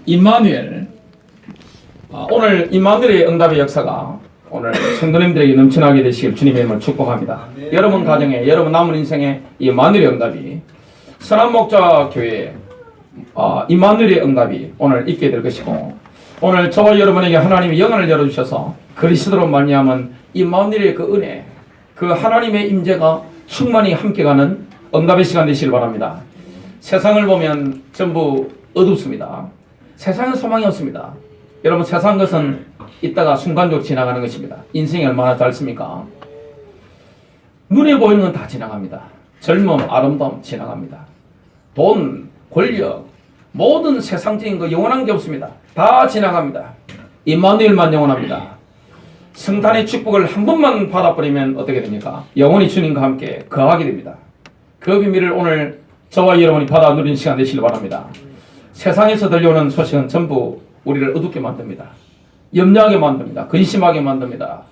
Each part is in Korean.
임마누엘. 오늘 임마누엘의 응답의 역사가 오늘 성도님들에게 넘쳐나게 되시길 주님의 이름으로 축복합니다. 여러분 가정에, 여러분 남은 인생에 이 임마누엘의 응답이 선한목자교회 임마누엘의 응답이 오늘 있게 될 것이고, 오늘 저와 여러분에게 하나님이 영안을 열어주셔서 그리스도로 말미암은 임마누엘의 그 은혜, 그 하나님의 임재가 충만히 함께 가는 응답의 시간 되시길 바랍니다. 세상을 보면 전부 어둡습니다. 세상은 소망이 없습니다. 여러분, 세상 것은 있다가 순간적으로 지나가는 것입니다. 인생이 얼마나 짧습니까? 눈에 보이는 건 다 지나갑니다. 젊음, 아름다움 지나갑니다. 돈, 권력, 모든 세상적인 거 영원한 게 없습니다. 다 지나갑니다. 임마누엘만 영원합니다. 성탄의 축복을 한 번만 받아버리면 어떻게 됩니까? 영원히 주님과 함께 거하게 됩니다. 그 비밀을 오늘 저와 여러분이 받아 누리는 시간 되시길 바랍니다. 세상에서 들려오는 소식은 전부 우리를 어둡게 만듭니다. 염려하게 만듭니다. 근심하게 만듭니다.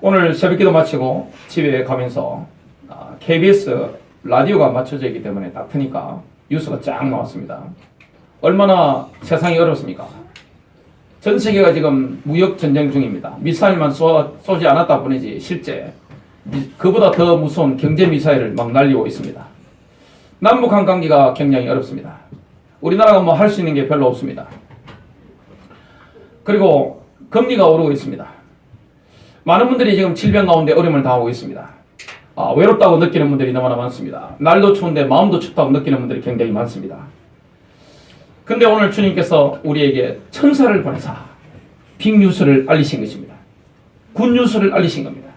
오늘 새벽기도 마치고 집에 가면서 KBS 라디오가 맞춰져 있기 때문에 딱 트니까 뉴스가 쫙 나왔습니다. 얼마나 세상이 어렵습니까? 전 세계가 지금 무역 전쟁 중입니다. 미사일만 쏘지 않았다 뿐이지 실제 그보다 더 무서운 경제 미사일을 막 날리고 있습니다. 남북한 관계가 굉장히 어렵습니다. 우리나라가 뭐 할 수 있는 게 별로 없습니다. 그리고 금리가 오르고 있습니다. 많은 분들이 지금 질병 가운데 어려움을 당하고 있습니다. 외롭다고 느끼는 분들이 너무나 많습니다. 날도 추운데 마음도 춥다고 느끼는 분들이 굉장히 많습니다. 근데 오늘 주님께서 우리에게 천사를 보내사 빅뉴스를 알리신 것입니다. 굿뉴스를 알리신 겁니다.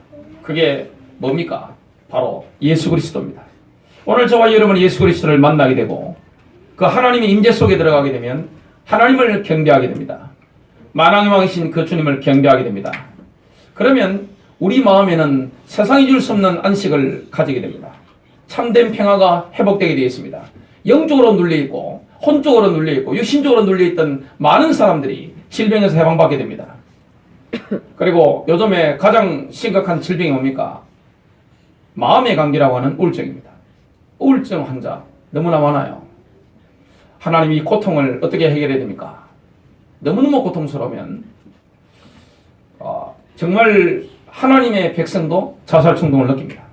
그게 뭡니까? 바로 예수 그리스도입니다. 오늘 저와 여러분이 예수 그리스도를 만나게 되고 그 하나님의 임재 속에 들어가게 되면 하나님을 경배하게 됩니다. 만왕의 왕이신 그 주님을 경배하게 됩니다. 그러면 우리 마음에는 세상이 줄 수 없는 안식을 가지게 됩니다. 참된 평화가 회복되게 되어 있습니다. 영적으로 눌려있고 혼적으로 눌려있고 육신적으로 눌려있던 많은 사람들이 질병에서 해방받게 됩니다. 그리고 요즘에 가장 심각한 질병이 뭡니까? 마음의 감기라고 하는 우울증입니다. 우울증 환자 너무나 많아요. 하나님이 이 고통을 어떻게 해결해야 됩니까? 너무너무 고통스러우면 정말 하나님의 백성도 자살 충동을 느낍니다.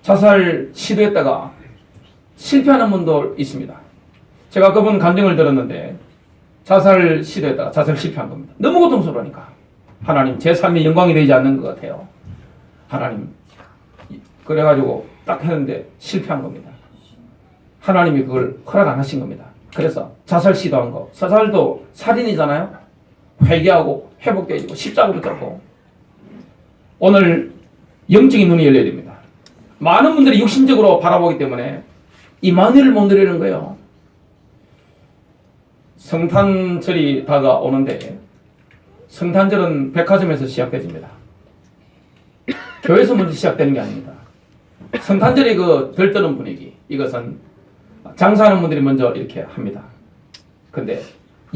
자살 시도했다가 실패하는 분도 있습니다. 제가 그분 간증을 들었는데 자살 시도했다가 자살 실패한 겁니다. 너무 고통스러우니까 하나님 제 삶이 영광이 되지 않는 것 같아요. 하나님 그래가지고 딱 했는데 실패한 겁니다. 하나님이 그걸 허락 안 하신 겁니다. 그래서 자살 시도한 거, 자살도 살인이잖아요. 회개하고 회복되어지고 십자가 붙잡고 오늘 영적인 눈이 열려야 됩니다. 많은 분들이 육신적으로 바라보기 때문에 임마누엘을 못 누리는 거예요. 성탄절이 다가오는데 성탄절은 백화점에서 시작됩니다. 교회에서 먼저 시작되는 게 아닙니다. 성탄절이 그 들떠는 분위기, 이것은 장사하는 분들이 먼저 이렇게 합니다. 근데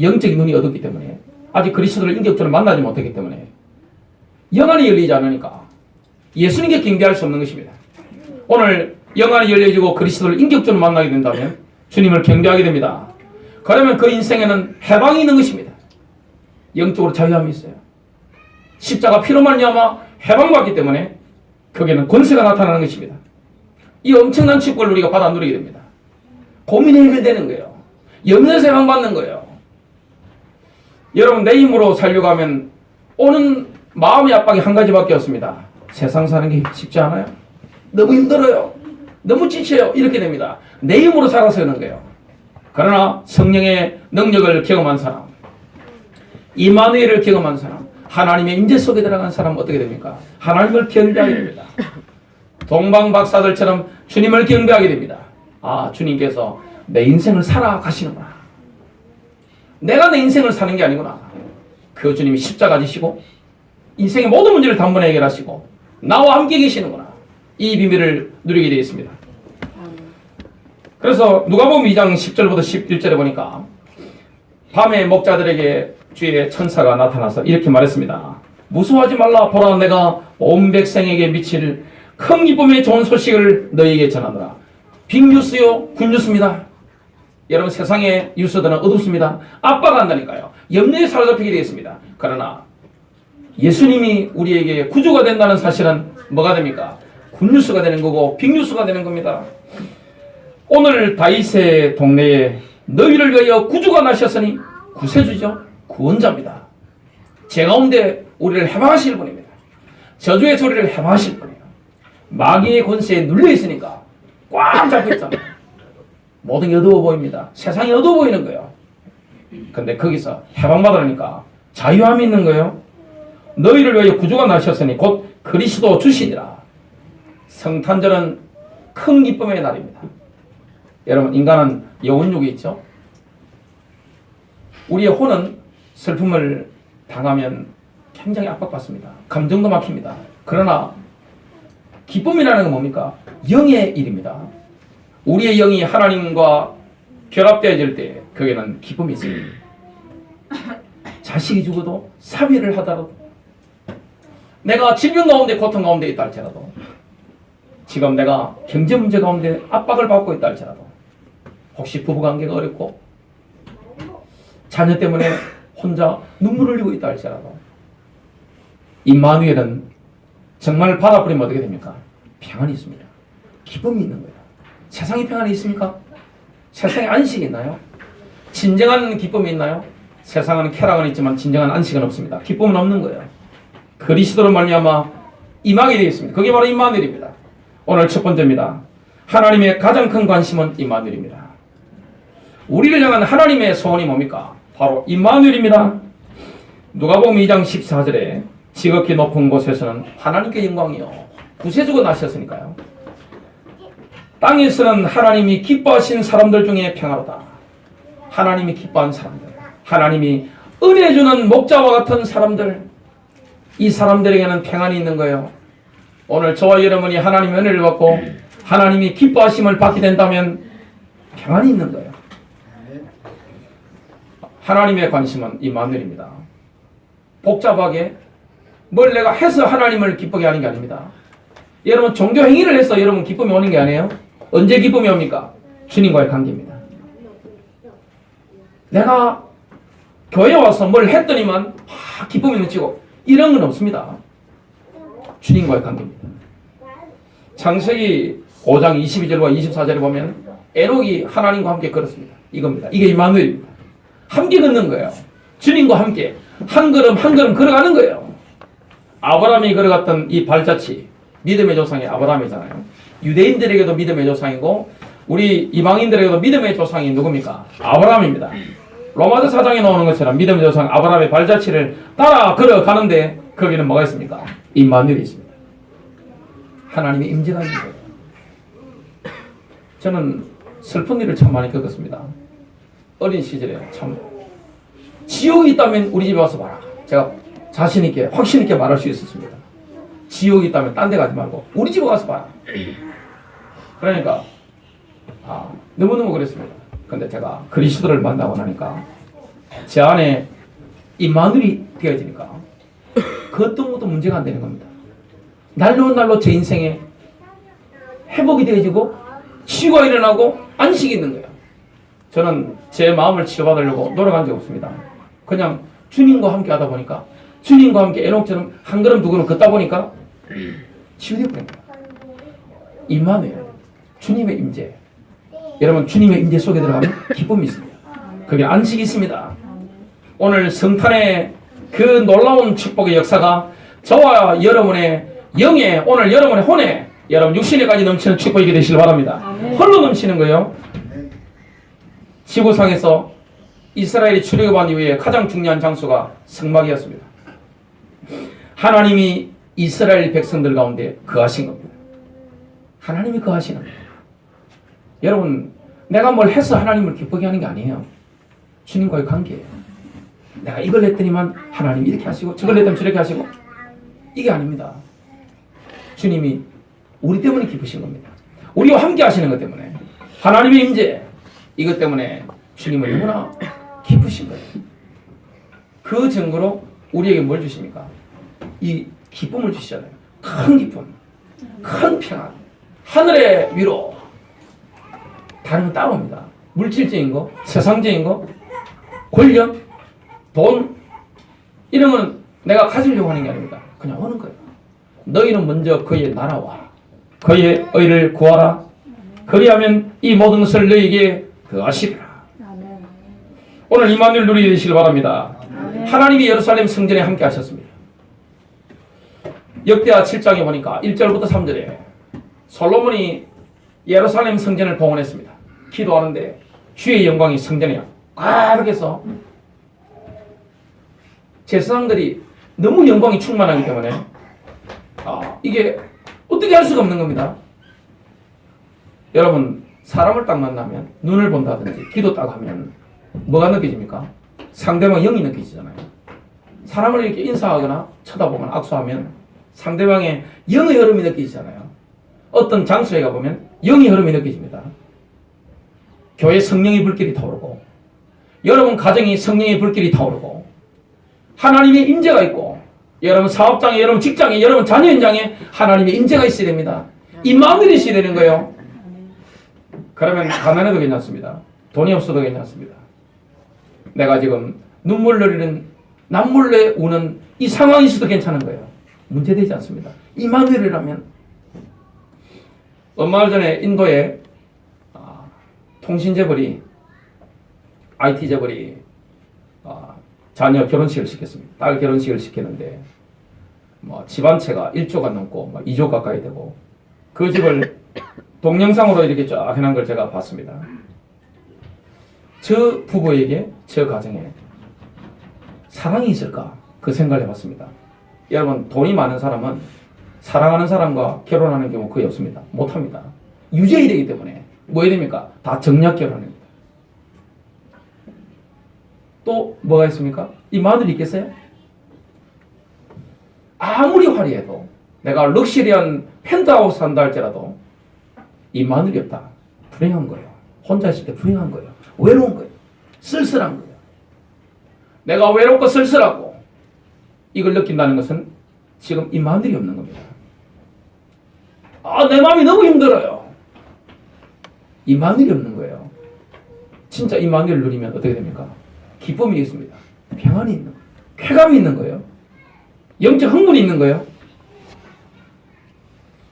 영적인 눈이 어둡기 때문에 아직 그리스도를 인격적으로 만나지 못했기 때문에 영안이 열리지 않으니까 예수님께 경배할 수 없는 것입니다. 오늘 영안이 열려지고 그리스도를 인격적으로 만나게 된다면 주님을 경배하게 됩니다. 그러면 그 인생에는 해방이 있는 것입니다. 영적으로 자유함이 있어요. 십자가 피로 말미암아 해방받기 때문에 거기에는 권세가 나타나는 것입니다. 이 엄청난 축복을 우리가 받아 누리게 됩니다. 고민이 해결되는 거예요. 염려에서 해방받는 거예요. 여러분, 내 힘으로 살려고 하면 오는 마음의 압박이 한 가지밖에 없습니다. 세상 사는 게 쉽지 않아요. 너무 힘들어요. 너무 지쳐요. 이렇게 됩니다. 내 힘으로 살아서 하는 거예요. 그러나 성령의 능력을 경험한 사람, 임마누엘을 경험한 사람, 하나님의 임재 속에 들어간 사람은 어떻게 됩니까? 하나님을 경배하게 됩니다. 동방 박사들처럼 주님을 경배하게 됩니다. 주님께서 내 인생을 살아가시는구나. 내가 내 인생을 사는 게 아니구나. 그 주님이 십자가 지시고 인생의 모든 문제를 단번에 해결하시고 나와 함께 계시는구나. 이 비밀을 누리게 되어 있습니다. 그래서 누가복음 2장 10절부터 11절에 보니까 밤에 목자들에게 주의 천사가 나타나서 이렇게 말했습니다. 무서워하지 말라. 보라, 내가 온 백성에게 미칠 큰 기쁨의 좋은 소식을 너희에게 전하노라. 빅뉴스요, 굿뉴스입니다. 여러분 세상의 뉴스들은 어둡습니다. 압박한다니까요. 염려에 사로잡히게 되겠습니다. 그러나 예수님이 우리에게 구주가 된다는 사실은 뭐가 됩니까? 굿뉴스가 되는 거고 빅뉴스가 되는 겁니다. 오늘 다윗의 동네에 너희를 위하여 구주가 나셨으니 구세주죠. 구원자입니다. 제 가운데 우리를 해방하실 분입니다. 저주의 소리를 해방하실 분이에요. 마귀의 권세에 눌려 있으니까 꽉 잡혀 있잖아요. 모든 게 어두워 보입니다. 세상이 어두워 보이는 거예요. 근데 거기서 해방받으니까 자유함이 있는 거예요. 너희를 위하여 구주가 나셨으니 곧 그리스도 주시니라. 성탄절은 큰 기쁨의 날입니다. 여러분 인간은 여운욕이 있죠. 우리의 혼은 슬픔을 당하면 굉장히 압박받습니다. 감정도 막힙니다. 그러나 기쁨이라는 건 뭡니까? 영의 일입니다. 우리의 영이 하나님과 결합되어질 때 거기에는 기쁨이 있습니다. 자식이 죽어도 사위를 하더라도 내가 질병 가운데 고통 가운데 있다 할지라도 지금 내가 경제 문제 가운데 압박을 받고 있다 할지라도 혹시 부부관계가 어렵고 자녀 때문에 혼자 눈물을 흘리고 있다 할지라도 임마누엘은 정말 받아버리면 어떻게 됩니까? 평안이 있습니다. 기쁨이 있는 거예요. 세상에 평안이 있습니까? 세상에 안식이 있나요? 진정한 기쁨이 있나요? 세상은 쾌락은 있지만 진정한 안식은 없습니다. 기쁨은 없는 거예요. 그리스도로 말미암아 임하게 되겠습니다. 그게 바로 임마누엘입니다. 오늘 첫 번째입니다. 하나님의 가장 큰 관심은 임마누엘입니다. 우리를 향한 하나님의 소원이 뭡니까? 바로 임마누엘입니다. 누가복음 2장 14절에 지극히 높은 곳에서는 하나님께 영광이요 구세주가 나셨으니까요. 땅에서는 하나님이 기뻐하신 사람들 중에 평화로다. 하나님이 기뻐한 사람들, 하나님이 은혜 주는 목자와 같은 사람들, 이 사람들에게는 평안이 있는 거예요. 오늘 저와 여러분이 하나님의 은혜를 받고 하나님이 기뻐하심을 받게 된다면 평안이 있는 거예요. 하나님의 관심은 임마누엘입니다. 복잡하게 뭘 내가 해서 하나님을 기쁘게 하는 게 아닙니다. 여러분 종교 행위를 해서 여러분 기쁨이 오는 게 아니에요. 언제 기쁨이 옵니까? 주님과의 관계입니다. 내가 교회 와서 뭘 했더니만 기쁨이 넘치고 이런 건 없습니다. 주님과의 관계입니다. 창세기 5장 22절과 24절에 보면 에녹이 하나님과 함께 걸었습니다. 이겁니다. 이게 임마누엘입니다. 함께 걷는 거예요. 주님과 함께 한 걸음 한 걸음 걸어가는 거예요. 아브라함이 걸어갔던 이 발자취, 믿음의 조상이 아브라함이잖아요. 유대인들에게도 믿음의 조상이고 우리 이방인들에게도 믿음의 조상이 누굽니까? 아브라함입니다. 로마서 4장에 나오는 것처럼 믿음의 조상 아브라함의 발자취를 따라 걸어가는데 거기는 뭐가 있습니까? 임마누엘이 있습니다. 하나님의 임재가 있는 거예요. 저는 슬픈 일을 참 많이 겪었습니다. 어린 시절에 참 지옥이 있다면 우리 집에 와서 봐라. 제가 자신 있게 확신 있게 말할 수 있었습니다. 지옥이 있다면 딴 데 가지 말고 우리 집에 가서 봐라. 그러니까 너무너무 그랬습니다. 근데 제가 그리스도를 만나고 나니까 제 안에 임마누엘이 되어지니까 그 어떤 것도 문제가 안 되는 겁니다. 날로 날로 제 인생에 회복이 되어지고 치유가 일어나고 안식이 있는 거예요. 저는 제 마음을 치료받으려고 노력한 적 없습니다. 그냥 주님과 함께 하다 보니까 주님과 함께 에녹처럼 한 걸음 두 걸음 걷다 보니까 치유되어 버린 거예요. 임마누엘, 주님의 임재. 여러분 주님의 임재 속에 들어가면 기쁨이 있습니다. 거기에 안식이 있습니다. 오늘 성탄의 그 놀라운 축복의 역사가 저와 여러분의 영에 오늘 여러분의 혼에 여러분 육신에까지 넘치는 축복이 되시길 바랍니다. 홀로 넘치는 거예요. 지구상에서 이스라엘이 출애굽한 이후에 가장 중요한 장소가 성막이었습니다. 하나님이 이스라엘 백성들 가운데 거하신 겁니다. 하나님이 거하시는 거예요. 여러분 내가 뭘 해서 하나님을 기쁘게 하는 게 아니에요. 주님과의 관계예요. 내가 이걸 했더니만 하나님 이렇게 하시고 저걸 했더니 저렇게 하시고 이게 아닙니다. 주님이 우리 때문에 기쁘신 겁니다. 우리와 함께 하시는 것 때문에 하나님의 임재 이것 때문에 주님은 너무나 기쁘신 거예요. 그 증거로 우리에게 뭘 주십니까? 이 기쁨을 주시잖아요. 큰 기쁨, 큰 평안, 하늘의 위로. 다른 건 따로 옵니다. 물질적인 거, 세상적인 거, 권력, 돈 이런 건 내가 가지려고 하는 게 아닙니다. 그냥 오는 거예요. 너희는 먼저 그의 나라와 그의 의를 구하라. 그리하면 이 모든 것을 너희에게 더하시리라. 오늘 임마누엘 누리게 되시길 바랍니다. 하나님이 예루살렘 성전에 함께 하셨습니다. 역대하 7장에 보니까 1절부터 3절에 솔로몬이 예루살렘 성전을 봉헌했습니다. 기도하는데 주의 영광이 성전에 가득해서 제사장들이 너무 영광이 충만하기 때문에 이게 어떻게 할 수가 없는 겁니다. 여러분 사람을 딱 만나면 눈을 본다든지 기도 딱 하면 뭐가 느껴집니까? 상대방 영이 느껴지잖아요. 사람을 이렇게 인사하거나 쳐다보거나 악수하면 상대방의 영의 흐름이 느껴지잖아요. 어떤 장소에 가보면 영의 흐름이 느껴집니다. 교회 성령의 불길이 타오르고 여러분 가정이 성령의 불길이 타오르고 하나님의 임재가 있고 여러분 사업장에 여러분 직장에 여러분 자녀 현장에 하나님의 임재가 있어야 됩니다. 임마누엘이 있어야 되는 거예요. 그러면 가난해도 괜찮습니다. 돈이 없어도 괜찮습니다. 내가 지금 눈물 흘리는 남몰래 우는 이 상황이 있어도 괜찮은 거예요. 문제되지 않습니다. 임마누엘이라면 얼마 전에 인도에 통신재벌이 IT 재벌이 자녀 결혼식을 시켰습니다. 딸 결혼식을 시켰는데 집 한 채가 1조가 넘고 2조 가까이 되고 그 집을 동영상으로 이렇게 쫙 해놓은 걸 제가 봤습니다. 저 부부에게 저 가정에 사랑이 있을까? 그 생각을 해봤습니다. 여러분 돈이 많은 사람은 사랑하는 사람과 결혼하는 경우 거의 없습니다. 못합니다. 유죄이 되기 때문에 뭐 해야 됩니까? 다 정략 결혼입니다. 또 뭐가 있습니까? 이 마누리 있겠어요? 아무리 화려해도 내가 럭셔리한 펜트하우스 산다 할지라도 이 마누리 없다. 불행한 거예요. 혼자 있을 때 불행한 거예요. 외로운 거예요. 쓸쓸한 거예요. 내가 외롭고 쓸쓸하고 이걸 느낀다는 것은 지금 이 마누리 없는 겁니다. 내 마음이 너무 힘들어요. 이 마누리 없는 거예요. 진짜 이 마누리를 누리면 어떻게 됩니까? 기쁨이 있습니다. 평안이 있는 거예요. 쾌감이 있는 거예요. 영적 흥분이 있는 거예요.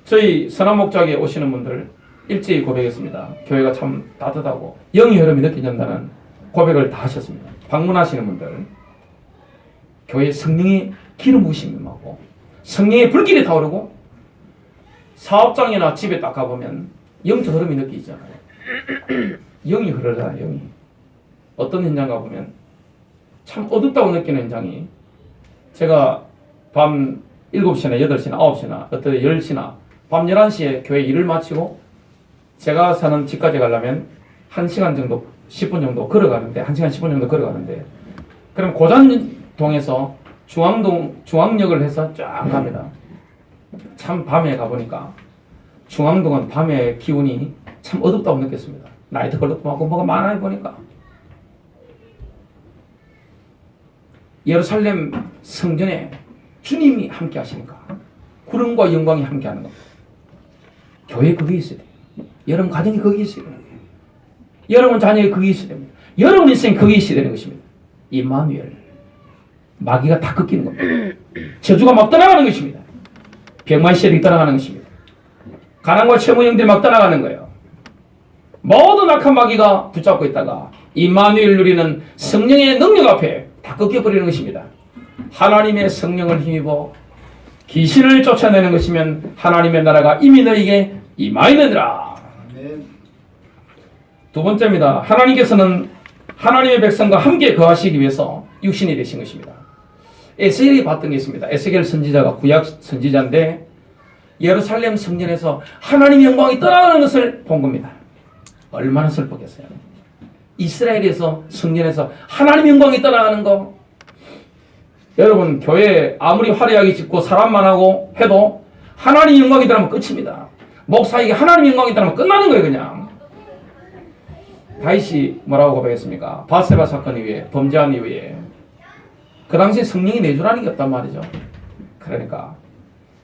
저희 선한 목장에 오시는 분들 일제히 고백했습니다. 교회가 참 따뜻하고 영의 흐름이 느껴진다는 고백을 다 하셨습니다. 방문하시는 분들 교회 성령의 기름 부으심이 임하고 성령의 불길이 타오르고 사업장이나 집에 딱 가보면 영적 흐름이 느껴지잖아요. 영이 흐르잖아요. 영이. 어떤 현장 가보면 참 어둡다고 느끼는 현장이 제가 밤 7시나 8시나 9시나 어떤 10시나 밤 11시에 교회 일을 마치고 제가 사는 집까지 가려면 1시간 정도 10분 정도 걸어가는데 1시간 10분 정도 걸어가는데 그럼 고잔동에서 중앙역을 해서 쫙 갑니다. 참 밤에 가보니까 중앙동은 밤에 기운이 참 어둡다고 느꼈습니다. 나이트 클럽도 많고 뭐가 많아요 보니까. 예루살렘 성전에 주님이 함께 하시니까 구름과 영광이 함께 하는 겁니다. 교회 거기 있어야 돼요. 여러분 가정이 거기 있어야 돼요. 여러분 자녀이 거기 있어야 됩니다. 여러분 인생 거기 있어야 되는 것입니다. 임마누엘. 마귀가 다 꺾이는 겁니다. 저주가 막 떠나가는 것입니다. 병만 시절이 떠나가는 것입니다. 가난과 채무형들이 막 떠나가는 거예요. 모든 악한 마귀가 붙잡고 있다가 임마누엘 누리는 성령의 능력 앞에 다 꺾여버리는 것입니다. 하나님의 성령을 힘입어 귀신을 쫓아내는 것이면 하나님의 나라가 이미 너에게 임하였느니라. 두 번째입니다. 하나님께서는 하나님의 백성과 함께 거하시기 위해서 육신이 되신 것입니다. 에스겔이 봤던 게 있습니다. 에스겔 선지자가 구약 선지자인데 예루살렘 성전에서 하나님의 영광이 떠나가는 것을 본 겁니다. 얼마나 슬펐겠어요. 이스라엘에서 성전에서 하나님의 영광이 떠나가는 거. 여러분 교회 아무리 화려하게 짓고 사람만 하고 해도 하나님의 영광이 떠나면 끝입니다. 목사에게 하나님의 영광이 떠나면 끝나는 거예요. 그냥. 다윗이 뭐라고 고백했습니까? 바세바 사건 이후에 범죄한 이후에 그 당시에 성령이 내주라는 게 없단 말이죠. 그러니까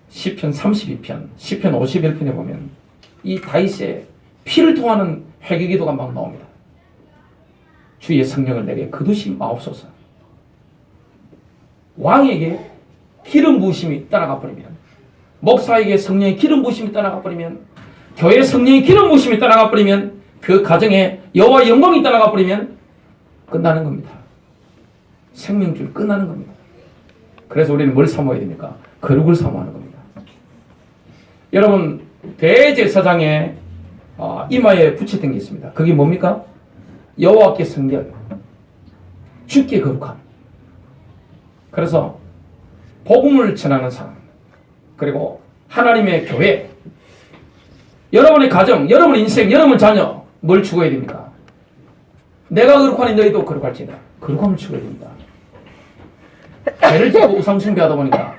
시편 32편, 시편 51편에 보면 이 다윗의 피를 통하는 회개기도가 막 나옵니다. 주의 성령을 내게 거두시마옵소서. 왕에게 기름 부으심이 떠나가 버리면, 목사에게 성령의 기름 부으심이 떠나가 버리면, 교회 성령의 기름 부으심이 떠나가 버리면, 그 가정에 여호와의 영광이 떠나가 버리면 끝나는 겁니다. 생명줄 끝나는 겁니다. 그래서 우리는 뭘 사모해야 됩니까? 거룩을 사모하는 겁니다. 여러분, 대제사장의 이마에 붙였던 게 있습니다. 그게 뭡니까? 여호와께 성결, 주께 거룩함. 그래서 복음을 전하는 사람, 그리고 하나님의 교회, 여러분의 가정, 여러분의 인생, 여러분 자녀 뭘 추구해야 됩니까? 내가 거룩하니 너희도 거룩할지다. 거룩함을 추구해야 됩니다. 죄를 지고 우상 숭배하다 보니까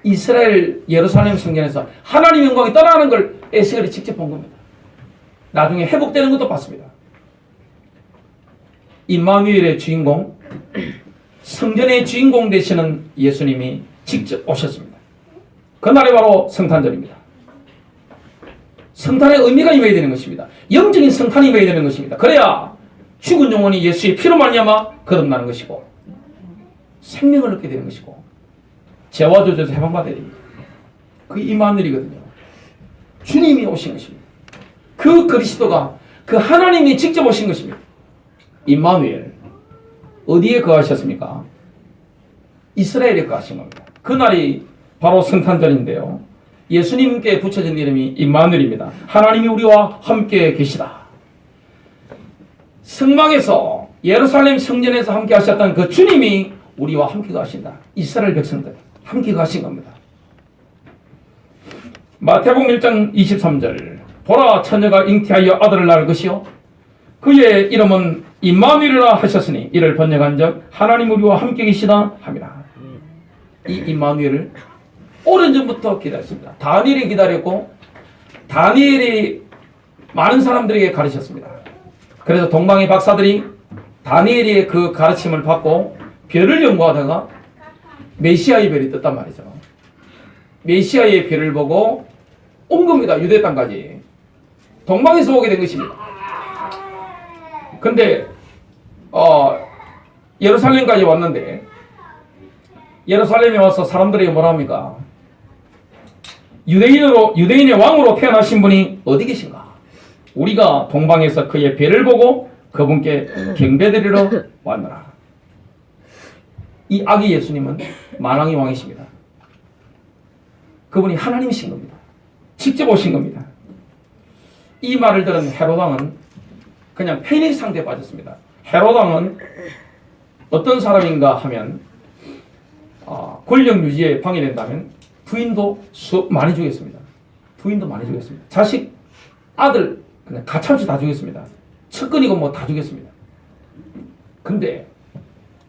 이스라엘 예루살렘 성전에서 하나님의 영광이 떠나는 걸 에스겔이 직접 본 겁니다. 나중에 회복되는 것도 봤습니다. 임마누엘의 주인공, 성전의 주인공 되시는 예수님이 직접 오셨습니다. 그날이 바로 성탄절입니다. 성탄의 의미가 임해야 되는 것입니다. 영적인 성탄이 임해야 되는 것입니다. 그래야 죽은 영혼이 예수의 피로 말미암아 거듭나는 것이고 생명을 얻게 되는 것이고 죄와 저주에서 해방받아야 됩니다. 그게 임마누엘이거든요. 주님이 오신 것입니다. 그 그리스도가, 그 하나님이 직접 오신 것입니다. 임마누엘, 어디에 거하셨습니까? 이스라엘에 거하신 겁니다. 그날이 바로 성탄절인데요. 예수님께 붙여진 이름이 임마누엘입니다. 하나님이 우리와 함께 계시다. 성막에서 예루살렘 성전에서 함께 하셨던 그 주님이 우리와 함께 가신다. 이스라엘 백성들 함께 가신 겁니다. 마태복음 1장 23절, 보라 처녀가 잉태하여 아들을 낳을 것이요 그의 이름은 임마누엘이라 하셨으니 이를 번역한즉 하나님 우리와 함께 계시다 함이라. 이 임마누엘을 오래전부터 기다렸습니다. 다니엘이 기다렸고 다니엘이 많은 사람들에게 가르쳤습니다. 그래서 동방의 박사들이 다니엘의 그 가르침을 받고 별을 연구하다가 메시아의 별이 떴단 말이죠. 메시아의 별을 보고 온 겁니다. 유대 땅까지. 동방에서 오게 된 것입니다. 근데 예루살렘까지 왔는데 예루살렘에 와서 사람들이 뭐라 합니까? 유대인의 왕으로 태어나신 분이 어디 계신가? 우리가 동방에서 그의 별을 보고 그분께 경배드리러 왔노라. 이 아기 예수님은 만왕의 왕이십니다. 그분이 하나님이신 겁니다. 직접 오신 겁니다. 이 말을 들은 헤롯 왕은 그냥 패닉 상태에 빠졌습니다. 헤롯 왕은 어떤 사람인가 하면 권력 유지에 방해된다면 부인도 많이 주겠습니다. 부인도 많이 주겠습니다. 자식, 아들 그냥 가차없이 다 주겠습니다. 측근이고 뭐 다 주겠습니다. 근데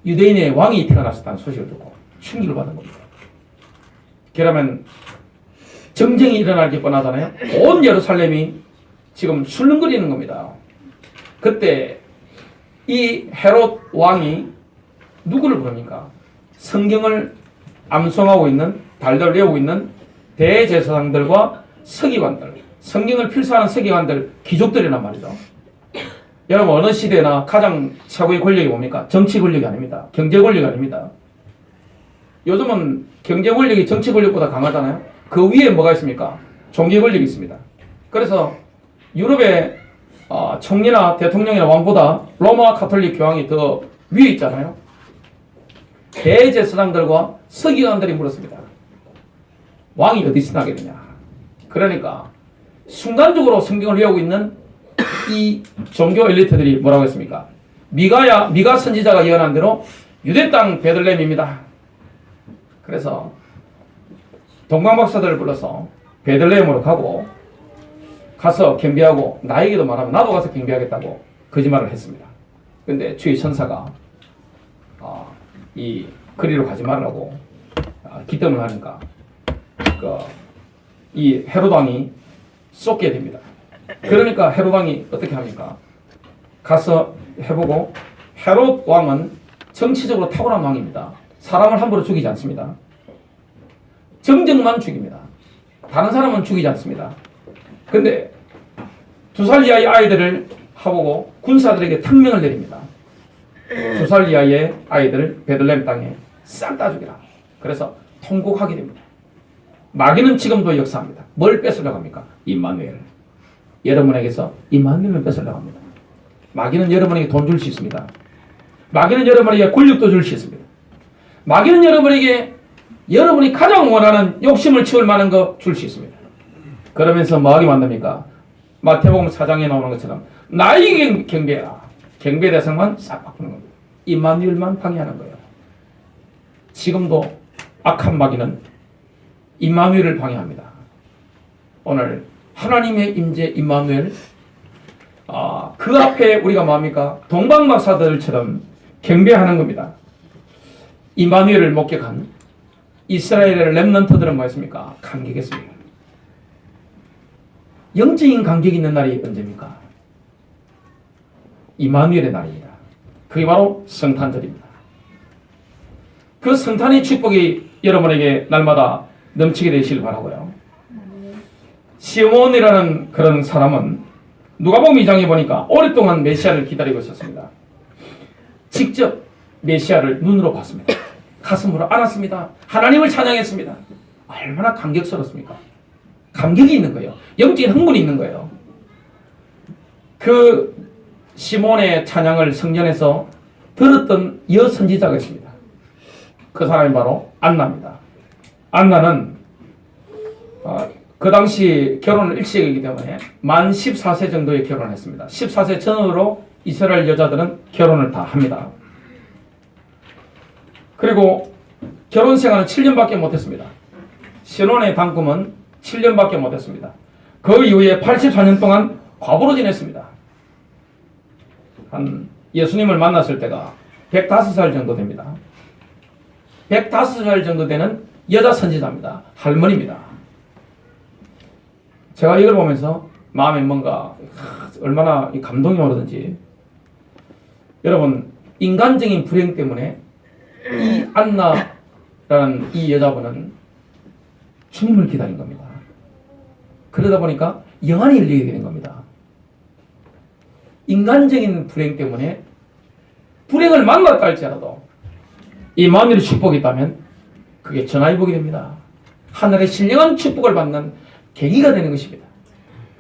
유대인의 왕이 태어났었다는 소식을 듣고 충격을 받은 겁니다. 그러면 정쟁이 일어날 게 뻔하잖아요. 온 예루살렘이 지금 술렁거리는 겁니다. 그때 이 헤롯 왕이 누구를 부릅니까? 성경을 암송하고 있는, 달달 외우고 있는 대제사장들과 서기관들, 성경을 필사하는 서기관들, 귀족들이란 말이죠. 여러분 어느 시대나 가장 최고의 권력이 뭡니까? 정치 권력이 아닙니다. 경제 권력이 아닙니다. 요즘은 경제 권력이 정치 권력보다 강하잖아요. 그 위에 뭐가 있습니까? 종교 권력이 있습니다. 그래서 유럽의 총리나 대통령이나 왕보다 로마 가톨릭 교황이 더 위에 있잖아요. 대제사장들과 서기관들이 물었습니다. 왕이 어디서 나게 되냐? 그러니까 순간적으로 성경을 외우고 있는 이 종교 엘리트들이 뭐라고 했습니까? 미가 선지자가 예언한 대로 유대 땅 베들레헴입니다. 그래서 동방박사들을 불러서 베들레헴으로 가서 경배하고 나에게도 말하면 나도 가서 경배하겠다고 거짓말을 했습니다. 근데 주의 천사가 이 거리로 가지 말라고 기뜸을 하니까 이 헤롯 왕이 쏟게 됩니다. 그러니까 헤롯 왕이 어떻게 합니까? 가서 해보고, 헤롯 왕은 정치적으로 탁월한 왕입니다. 사람을 함부로 죽이지 않습니다. 정정만 죽입니다. 다른 사람은 죽이지 않습니다. 근데 2살 이하의 아이들을 하보고 군사들에게 특명을 내립니다. 2살 이하의 아이들 베들레헴 땅에 싹 다 죽이라. 그래서 통곡하게 됩니다. 마귀는 지금도 역사합니다. 뭘 뺏으려고 합니까? 임마누엘. 여러분에게서 임마누엘을 뺏으려고 합니다. 마귀는 여러분에게 돈 줄 수 있습니다. 마귀는 여러분에게 권력도 줄 수 있습니다. 마귀는 여러분에게 여러분이 가장 원하는 욕심을 채울 만한 거 줄 수 있습니다. 그러면서 뭐하게 만듭니까? 마태복음 4장에 나오는 것처럼 나에게 경배해라. 경배 대상만 싹 바꾸는 겁니다. 임마누엘만 방해하는 거예요. 지금도 악한 마귀는 임마누엘을 방해합니다. 오늘 하나님의 임재 임마누엘, 그 앞에 우리가 뭐합니까? 동방박사들처럼 경배하는 겁니다. 임마누엘을 목격한 이스라엘의 렘넌트들은 뭐했습니까? 감격했습니다. 영적인 감격이 있는 날이 언제입니까? 임마누엘의 날입니다. 그게 바로 성탄절입니다. 그 성탄의 축복이 여러분에게 날마다 넘치게 되시길 바라고요. 시몬이라는 그런 사람은 누가복음 2장에 보니까 오랫동안 메시아를 기다리고 있었습니다. 직접 메시아를 눈으로 봤습니다. 가슴으로 알았습니다. 하나님을 찬양했습니다. 얼마나 감격스럽습니까? 감격이 있는 거예요. 영적인 흥분이 있는 거예요. 그 시몬의 찬양을 성전에서 들었던 여선지자가 있습니다. 그 사람이 바로 안나입니다. 안나는 그 당시 결혼을 일시이기 때문에 만 14세 정도에 결혼을 했습니다. 14세 전후로 이스라엘 여자들은 결혼을 다 합니다. 그리고 결혼 생활은 7년밖에 못했습니다. 신혼의 단금은 7년밖에 못했습니다. 그 이후에 84년 동안 과부로 지냈습니다. 한 예수님을 만났을 때가 105살 정도 됩니다. 105살 정도 되는 여자 선지자입니다. 할머니입니다. 제가 이걸 보면서 마음에 뭔가 얼마나 감동이 오르든지, 여러분, 인간적인 불행 때문에 이 안나라는 이 여자분은 주님을 기다린 겁니다. 그러다 보니까 영안이 열리게 되는 겁니다. 인간적인 불행 때문에 불행을 만났다 할지라도 임마누엘의 축복이 있다면 그게 전화위복이 됩니다. 하늘의 신령한 축복을 받는 계기가 되는 것입니다.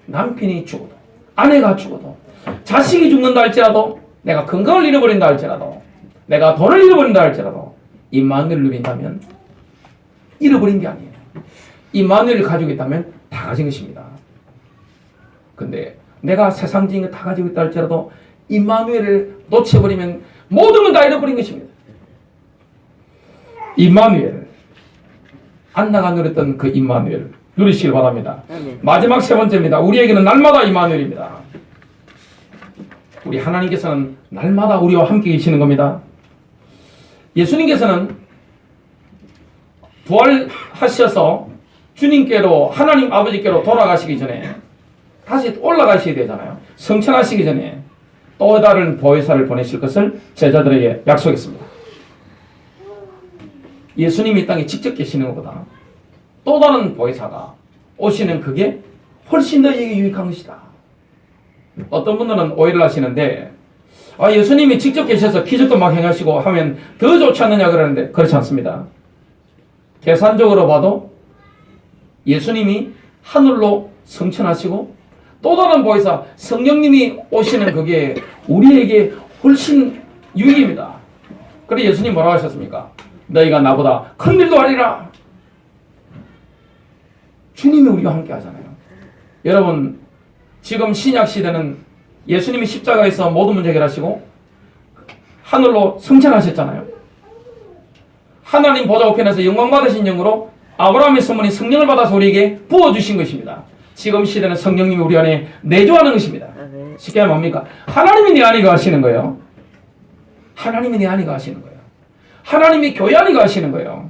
남편이 죽어도, 아내가 죽어도, 자식이 죽는다 할지라도, 내가 건강을 잃어버린다 할지라도, 내가 돈을 잃어버린다 할지라도 임마누엘을 누린다면 잃어버린 게 아니에요. 임마누엘을 가지고 있다면 다 가진 것입니다. 근데 내가 세상적인 거 다 가지고 있다 할지라도 임마누엘을 놓쳐버리면 모든 걸 다 잃어버린 것입니다. 임마누엘, 안나가 누렸던 그 임마누엘 누리시길 바랍니다. 마지막 세 번째입니다. 우리에게는 날마다 임마누엘입니다. 우리 하나님께서는 날마다 우리와 함께 계시는 겁니다. 예수님께서는 부활하셔서 주님께로, 하나님 아버지께로 돌아가시기 전에 다시 올라가셔야 되잖아요. 성천하시기 전에 또 다른 보혜사를 보내실 것을 제자들에게 약속했습니다. 예수님이 이 땅에 직접 계시는 것보다 또 다른 보혜사가 오시는 그게 훨씬 너희에게 유익한 것이다. 어떤 분들은 오해를 하시는데, 예수님이 직접 계셔서 기적도 막 행하시고 하면 더 좋지 않느냐 그러는데, 그렇지 않습니다. 계산적으로 봐도 예수님이 하늘로 성천하시고 또 다른 보혜사 성령님이 오시는 그게 우리에게 훨씬 유익입니다. 그래서 예수님 뭐라고 하셨습니까? 너희가 나보다 큰 일도 하리라. 주님이 우리와 함께 하잖아요. 여러분, 지금 신약 시대는 예수님이 십자가에서 모든 문제 해결하시고 하늘로 승천하셨잖아요. 하나님 보좌 우편에서 영광 받으신 영으로 아브라함의 선물인 성령을 받아서 우리에게 부어주신 것입니다. 지금 시대는 성령님이 우리 안에 내주하는 것입니다. 쉽게 하면 뭡니까? 하나님이 내 안에 거하시는 거예요. 하나님이 내 안에 거하시는 거예요. 하나님이 교회 안에 거하시는 거예요.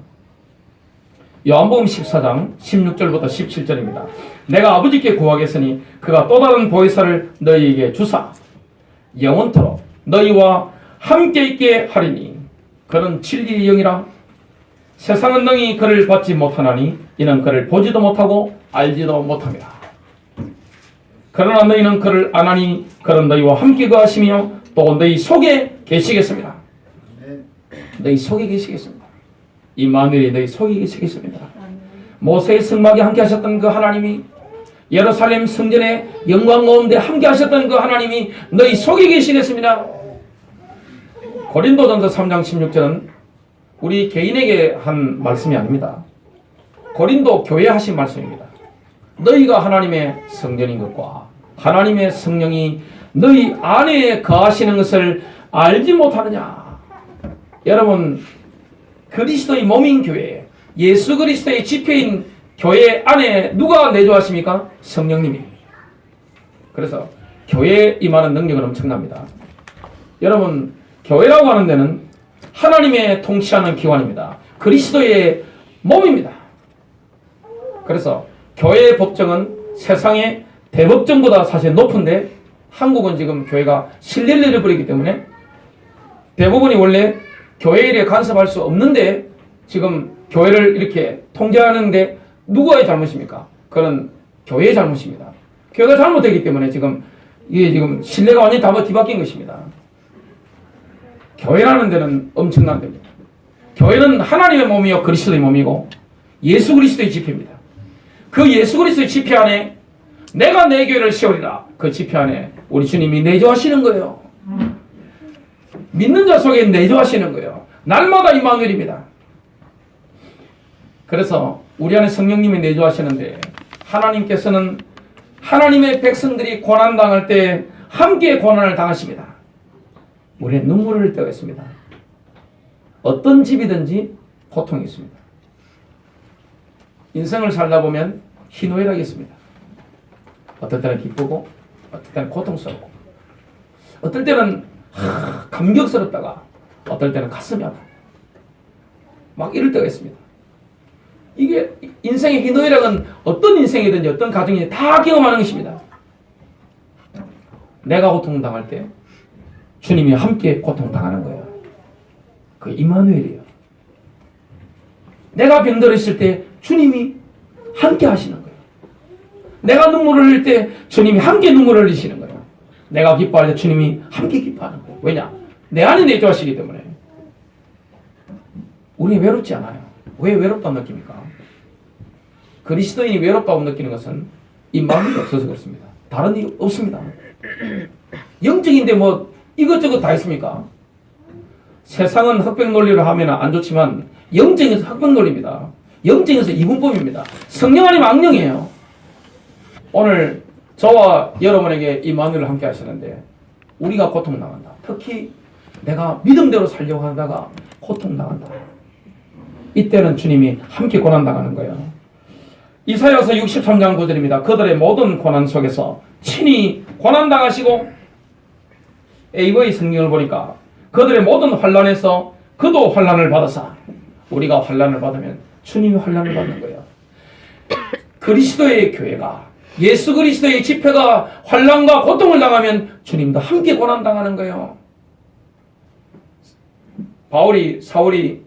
요한복음 14장 16절부터 17절입니다. 내가 아버지께 구하겠으니 그가 또 다른 보혜사를 너희에게 주사 영원토록 너희와 함께 있게 하리니 그는 진리의 영이라. 세상은 능히 그를 받지 못하나니 이는 그를 보지도 못하고 알지도 못합니다. 그러나 너희는 그를 아나니 그는 너희와 함께 거하시며 또 너희 속에 계시겠습니다. 너희 속에 계시겠습니다. 임마누엘이 너희 속에 계시겠습니다. 모세의 성막에 함께 하셨던 그 하나님이, 예루살렘 성전의 영광 가운데 함께 하셨던 그 하나님이 너희 속에 계시겠습니다. 고린도전서 3장 16절은 우리 개인에게 한 말씀이 아닙니다. 고린도 교회에 하신 말씀입니다. 너희가 하나님의 성전인 것과 하나님의 성령이 너희 안에 거하시는 것을 알지 못하느냐. 여러분, 그리스도의 몸인 교회, 예수 그리스도의 집회인 교회 안에 누가 내주하십니까? 성령님이. 그래서 교회에 임하는 능력은 엄청납니다. 여러분, 교회라고 하는 데는 하나님의 통치하는 기관입니다. 그리스도의 몸입니다. 그래서 교회의 법정은 세상의 대법정보다 사실 높은데, 한국은 지금 교회가 신뢰를 잃어버리기 때문에 대부분이 원래 교회 일에 간섭할 수 없는데 지금 교회를 이렇게 통제하는데 누구의 잘못입니까? 그건 교회의 잘못입니다. 교회가 잘못되기 때문에 지금 이게 지금 신뢰가 완전히 다 뒤바뀐 것입니다. 교회라는 데는 엄청난 데입니다. 교회는 하나님의 몸이요 그리스도의 몸이고 예수 그리스도의 집회입니다. 그 예수 그리스도의 집회 안에 내가 내 교회를 세우리라, 그 집회 안에 우리 주님이 내주하시는 거예요. 믿는 자 속에 내주하시는 거예요. 날마다 임마누엘입니다. 그래서 우리 안에 성령님이 내주하시는데, 하나님께서는 하나님의 백성들이 고난당할 때 함께 고난을 당하십니다. 우리의 눈물을 흘릴 때가 있습니다. 어떤 집이든지 고통이 있습니다. 인생을 살다 보면 희노애락이 있습니다. 어떨 때는 기쁘고 어떨 때는 고통스럽고 어떨 때는 감격스럽다가 어떨 때는 가슴이 아프고 막 이럴 때가 있습니다. 이게 인생의 희노애락은 어떤 인생이든지 어떤 가정이든지 다 경험하는 것입니다. 내가 고통당할 때 주님이 함께 고통당하는 거예요. 그게 임마누엘이에요. 내가 병들었을 때 주님이 함께 하시는 거예요. 내가 눈물을 흘릴 때 주님이 함께 눈물을 흘리시는 거예요. 내가 기뻐할 때 주님이 함께 기뻐하는 거예요. 왜냐? 내 안에 내주하시기 때문에. 우리는 외롭지 않아요. 왜 외롭다고 느낍니까? 그리스도인이 외롭다고 느끼는 것은 임마누엘이 없어서 그렇습니다. 다른 이유 없습니다. 영적인데 뭐 이것저것 다 있습니까? 세상은 흑백 논리를 하면 안 좋지만 영적에서 흑백 논리입니다. 영적에서 이분법입니다. 성령 아니면 악령이에요. 오늘 저와 여러분에게 임마누엘을 함께 하시는데 우리가 고통당한다. 특히 내가 믿음대로 살려고 하다가 고통당한다. 이때는 주님이 함께 고난당하는 거예요. 이사야서 63장 9절입니다. 그들의 모든 고난 속에서 친히 고난당하시고, AV 성경을 보니까 그들의 모든 환난에서 그도 환난을 받아사. 우리가 환난을 받으면 주님이 환난을 받는 거예요. 그리스도의 교회가, 예수 그리스도의 집회가 환난과 고통을 당하면 주님도 함께 고난당하는 거예요. 사울이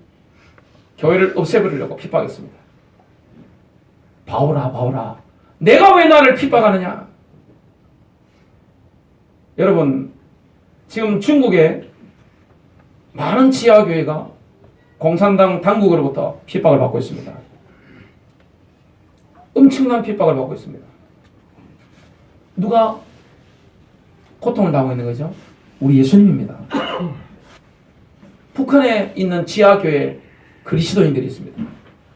교회를 없애버리려고 핍박했습니다. 바울아, 내가 왜 나를 핍박하느냐? 여러분, 지금 중국에 많은 지하교회가 공산당 당국으로부터 핍박을 받고 있습니다. 엄청난 핍박을 받고 있습니다. 누가 고통을 당하고 있는 거죠? 우리 예수님입니다. 북한에 있는 지하교회 그리스도인들이 있습니다.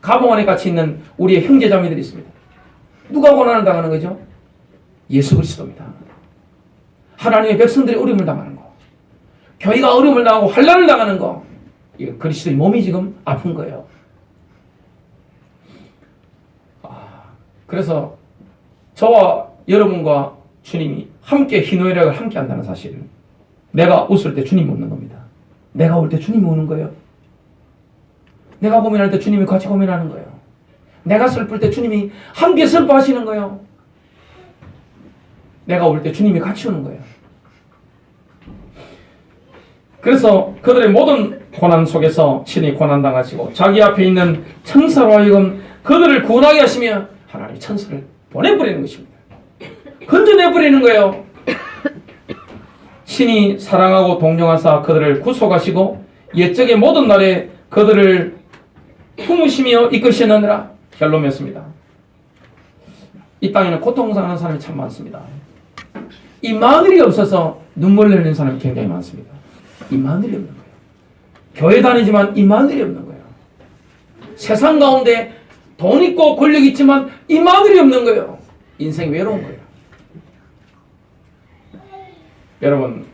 가봉 안에 같이 있는 우리의 형제자매들이 있습니다. 누가 고난을 당하는 거죠? 예수 그리스도입니다. 하나님의 백성들이 어려움을 당하는 거, 교회가 어려움을 당하고 환난을 당하는 거, 이거 그리스도의 몸이 지금 아픈 거예요. 그래서 저와 여러분과 주님이 함께 희노애락을 함께 한다는 사실을, 내가 웃을 때 주님이 웃는 겁니다. 내가 울 때 주님이 우는 거예요. 내가 고민할 때 주님이 같이 고민하는 거예요. 내가 슬플 때 주님이 함께 슬퍼하시는 거예요. 내가 울 때 주님이 같이 우는 거예요. 그래서 그들의 모든 고난 속에서 친히 고난당하시고 자기 앞에 있는 천사로 하여금 그들을 구원하게 하시며 하나님의 천사를 보내버리는 것입니다. 건져내버리는 거예요. 친히 사랑하고 동정하사 그들을 구속하시고 옛적의 모든 날에 그들을 품으시며 이끄시느니라. 샬롬이었습니다. 이 땅에는 고통당하는 사람이 참 많습니다. 임마누엘이 없어서 눈물 흘리는 사람이 굉장히 많습니다. 임마누엘이 없는 거예요. 교회 다니지만 임마누엘이 없는 거예요. 세상 가운데 돈 있고 권력 있지만 임마누엘이 없는 거예요. 인생이 외로운 거예요. 여러분,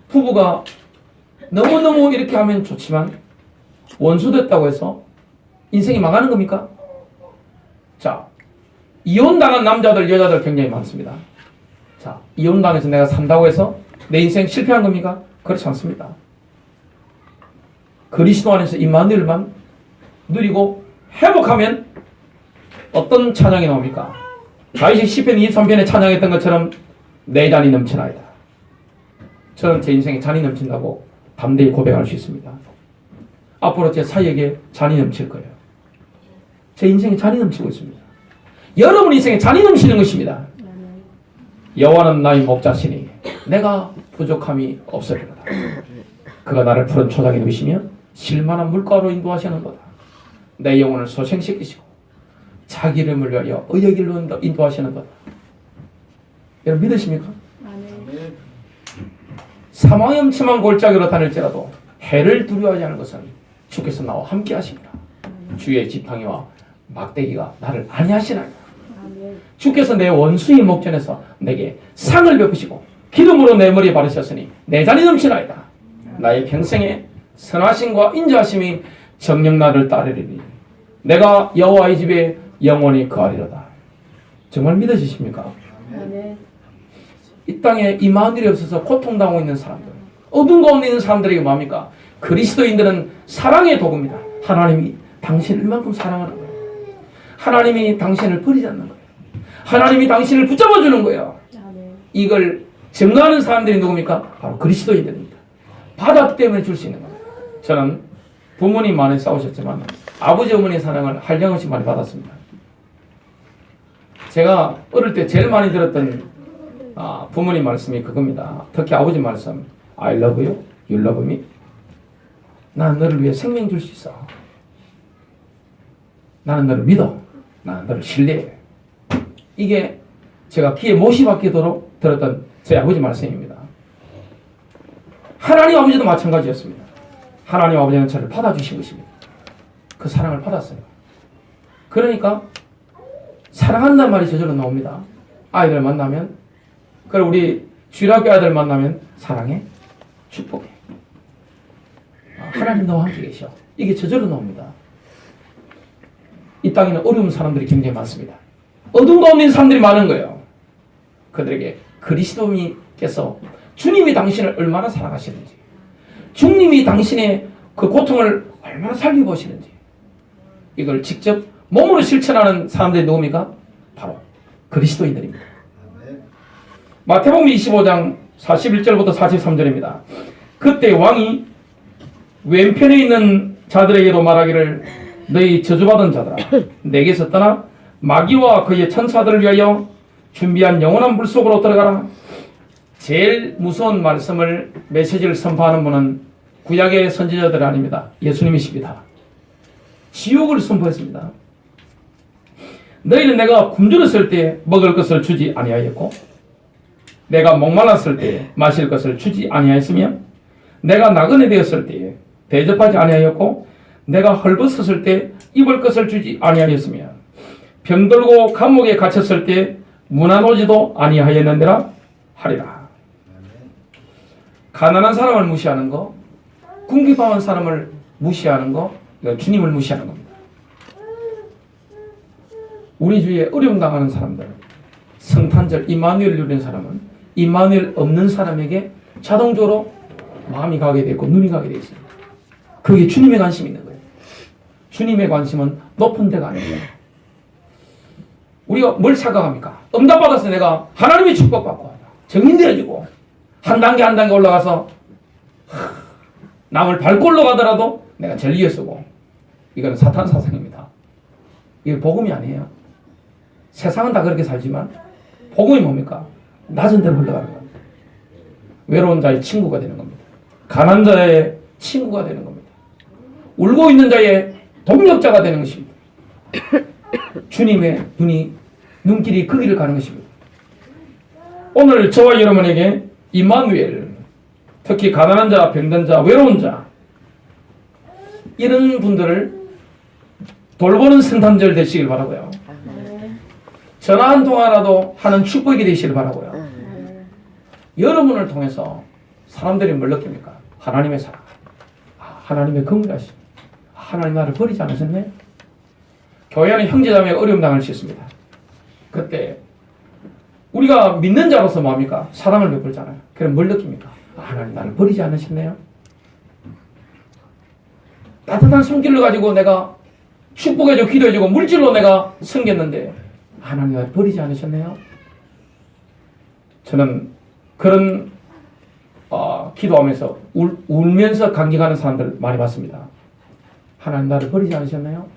부부가 너무너무 이렇게 하면 좋지만 원수됐다고 해서 인생이 망하는 겁니까? 자, 이혼당한 남자들, 여자들 굉장히 많습니다. 자, 이혼당해서 내가 산다고 해서 내 인생 실패한 겁니까? 그렇지 않습니다. 그리스도 안에서 임마누엘만 누리고 회복하면 어떤 찬양이 나옵니까? 다윗이 시편 23편에 찬양했던 것처럼 내 잔이 넘치나이다. 저는 제 인생에 잔이 넘친다고 담대히 고백할 수 있습니다. 앞으로 제 사역에 잔이 넘칠 거예요. 제 인생에 잔이 넘치고 있습니다. 여러분 인생에 잔이 넘치는 것입니다. 여호와는 나의 목자시니 내가 부족함이 없으리로다. 그가 나를 푸른 초장에 누이시며 실만한 물가로 인도하시는도다. 내 영혼을 소생시키시고 자기 이름을 위하여 의의 길로 인도하시는도다. 여러분 믿으십니까? 사망의 음침한 골짜기로 다닐지라도 해를 두려워하지 않을 것은 주께서 나와 함께 하시니라. 주의 지팡이와 막대기가 나를 안위하시나이다. 주께서 내 원수의 목전에서 내게 상을 베푸시고 기름으로 내 머리에 바르셨으니 내 잔이 넘치나이다. 나의 평생에 선하심과 인자하심이 정녕 나를 따르리니 내가 여호와의 집에 영원히 거하리로다. 정말 믿어지십니까? 이 땅에 임마누엘이 없어서 고통당하고 있는 사람들, 어두운 가운데 있는 사람들에게 뭡니까? 그리스도인들은 사랑의 도구입니다. 하나님이 당신을 이만큼 사랑하는 거예요. 하나님이 당신을 버리지 않는 거예요. 하나님이 당신을 붙잡아주는 거예요. 이걸 증거하는 사람들이 누굽니까? 바로 그리스도인들입니다. 받았기 때문에 줄 수 있는 겁니다. 저는 부모님 많이 싸우셨지만 아버지 어머니의 사랑을 한량없이 많이 받았습니다. 제가 어릴 때 제일 많이 들었던 부모님 말씀이 그겁니다. 특히 아버지 말씀, I love you, you love me. 나는 너를 위해 생명 줄 수 있어. 나는 너를 믿어. 나는 너를 신뢰해. 이게 제가 귀에 못이 박히도록 들었던 제 아버지 말씀입니다. 하나님 아버지도 마찬가지였습니다. 하나님 아버지는 저를 받아주신 것입니다. 그 사랑을 받았어요. 그러니까 사랑한다는 말이 저절로 나옵니다. 아이들 만나면, 그리고 우리 주일학교 아이들 만나면 사랑해, 축복해. 하나님 너와 함께 계셔. 이게 저절로 나옵니다. 이 땅에는 어려운 사람들이 굉장히 많습니다. 어두운 가운데 있는 사람들이 많은 거예요. 그들에게 그리스도님께서 주님이 당신을 얼마나 사랑하시는지, 주님이 당신의 그 고통을 얼마나 살펴보시는지, 이걸 직접 몸으로 실천하는 사람들이 누굽니까? 바로 그리스도인들입니다. 마태복음 25장 41절부터 43절입니다. 그때 왕이 왼편에 있는 자들에게도 말하기를 너희 저주받은 자들아 내게서 떠나 마귀와 그의 천사들을 위하여 준비한 영원한 물 속으로 들어가라. 제일 무서운 말씀을 메시지를 선포하는 분은 구약의 선지자들 아닙니다. 예수님이십니다. 지옥을 선포했습니다. 너희는 내가 굶주렸을 때 먹을 것을 주지 아니하였고 내가 목말랐을 때 마실 것을 주지 아니하였으며 내가 나그네 되었을 때에 대접하지 아니하였고 내가 헐벗었을 때 입을 것을 주지 아니하였으며 병들고 감옥에 갇혔을 때 문안오지도 아니하였느니라 하리라. 가난한 사람을 무시하는 거, 궁핍한 사람을 무시하는 거, 이건 주님을 무시하는 겁니다. 우리 주위에 어려움 당하는 사람들, 성탄절 임마누엘 누리는 사람은 임마누엘 없는 사람에게 자동적으로 마음이 가게 되고 눈이 가게 되어 있습니다. 그게 주님의 관심이 있는 거예요. 주님의 관심은 높은 데가 아니에요. 우리가 뭘 착각합니까? 응답받아서 내가 하나님의 축복받고 정인되어지고 한 단계 한 단계 올라가서 남을 밟고 올라가더라도 내가 진리에 쓰고, 이건 사탄 사상입니다. 이게 복음이 아니에요. 세상은 다 그렇게 살지만 복음이 뭡니까? 낮은 데로 흘러가는 겁니다. 외로운 자의 친구가 되는 겁니다. 가난한 자의 친구가 되는 겁니다. 울고 있는 자의 동력자가 되는 것입니다. 주님의 눈길이 그 길을 가는 것입니다. 오늘 저와 여러분에게 임마누엘, 특히 가난한 자, 병든 자, 외로운 자, 이런 분들을 돌보는 성탄절 되시길 바라고요. 전화 한 통화라도 하는 축복이 되시길 바라고요. 여러분을 통해서 사람들이 뭘 느낍니까? 하나님의 사랑, 하나님의 긍휼하심, 하나님 나를 버리지 않으셨네. 교회 안에 형제자매가 어려움 당할 수 있습니다. 그때 우리가 믿는 자로서 뭡니까? 사랑을 베풀잖아요. 그럼 뭘 느낍니까? 하나님 나를 버리지 않으셨네요. 따뜻한 손길을 가지고 내가 축복해주고 기도해주고 물질로 내가 섬겼는데 하나님 나를 버리지 않으셨네요. 저는 그런 기도하면서 울면서 감격하는 사람들 많이 봤습니다. 하나님 나를 버리지 않으셨나요?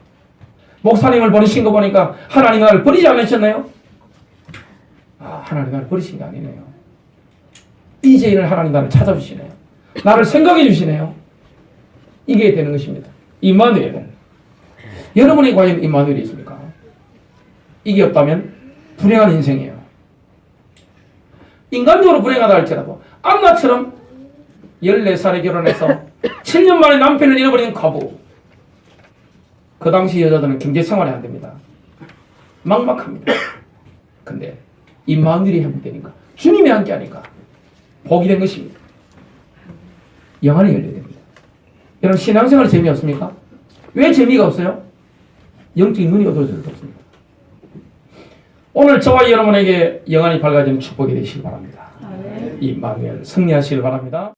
목사님을 보내신 거 보니까 하나님 나를 버리지 않으셨나요? 하나님 나를 버리신 게 아니네요. 이제는 하나님 나를 찾아주시네요. 나를 생각해 주시네요. 이게 되는 것입니다. 임마누엘. 여러분이 과연 임마누엘이 있습니까? 이게 없다면 불행한 인생이에요. 인간적으로 불행하다 할지라도 안나처럼 14살에 결혼해서 7년 만에 남편을 잃어버린 과부. 그 당시 여자들은 경제생활이 안 됩니다. 막막합니다. 근데 임마누엘이 회복되니까 주님이 함께하니까 복이 된 것입니다. 영안이 열려야 됩니다. 여러분 신앙생활 재미없습니까? 왜 재미가 없어요? 영적인 눈이 어두워져서 없습니다. 오늘 저와 여러분에게 영안이 밝아지는 축복이 되시길 바랍니다. 임마누엘 승리하시길 바랍니다.